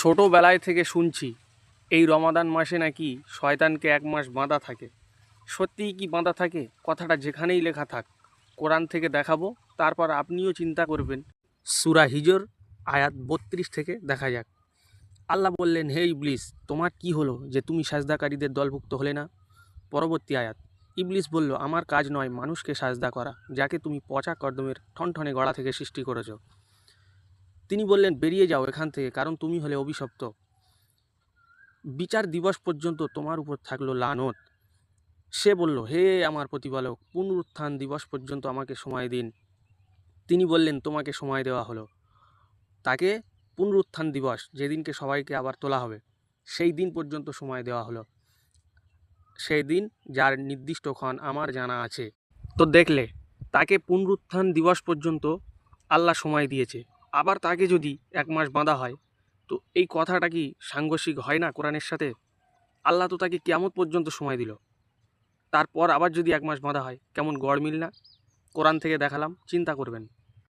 ছোটোবেলায় থেকে শুনছি এই রমাদান মাসে নাকি শয়তানকে 1 মাস বাঁধা থাকে। সত্যিই কি বাঁধা থাকে? কথাটা যেখানেই লেখা থাক, কোরআন থেকে দেখাবো, তারপর আপনিও চিন্তা করবেন। সূরা হিজর আয়াত 32 থেকে দেখা যাক। আল্লাহ বললেন, হে ইবলিস, তোমার কি হলো যে তুমি সাজদাকারীদের দলভুক্ত হলে না? পরবর্তী আয়াত, ইবলিস বলল, আমার কাজ নয় মানুষকে সাজদা করা, যাকে তুমি পচা কর্দমের ঠনঠনে গড়া থেকে সৃষ্টি করেছো। তিনি বললেন, বেরিয়ে যাও এখান থেকে, কারণ তুমি হলে অভিশপ্ত। বিচার দিবস পর্যন্ত তোমার উপর থাকলো লানত। সে বলল, হে আমার প্রতিপালক, পুনরুত্থান দিবস পর্যন্ত আমাকে সময় দিন। তিনি বললেন, তোমাকে সময় দেওয়া হলো। তাকে পুনরুত্থান দিবস, যেদিনকে সবাইকে আবার তোলা হবে, সেই দিন পর্যন্ত সময় দেওয়া হলো। সেই দিন যার নির্দিষ্টক্ষণ আমার জানা আছে। তো দেখলে, তাকে পুনরুত্থান দিবস পর্যন্ত আল্লাহ সময় দিয়েছে। আবার তাকে যদি 1 মাস বাঁধা হয়, তো এই কথাটা কি সাংঘর্ষিক হয় না কোরআনের সাথে? আল্লাহ তো তাকে কিয়ামত পর্যন্ত সময় দিল, তারপর আবার যদি 1 মাস বাঁধা হয়, কেমন গড়মিল না? কোরআন থেকে দেখালাম, চিন্তা করবেন।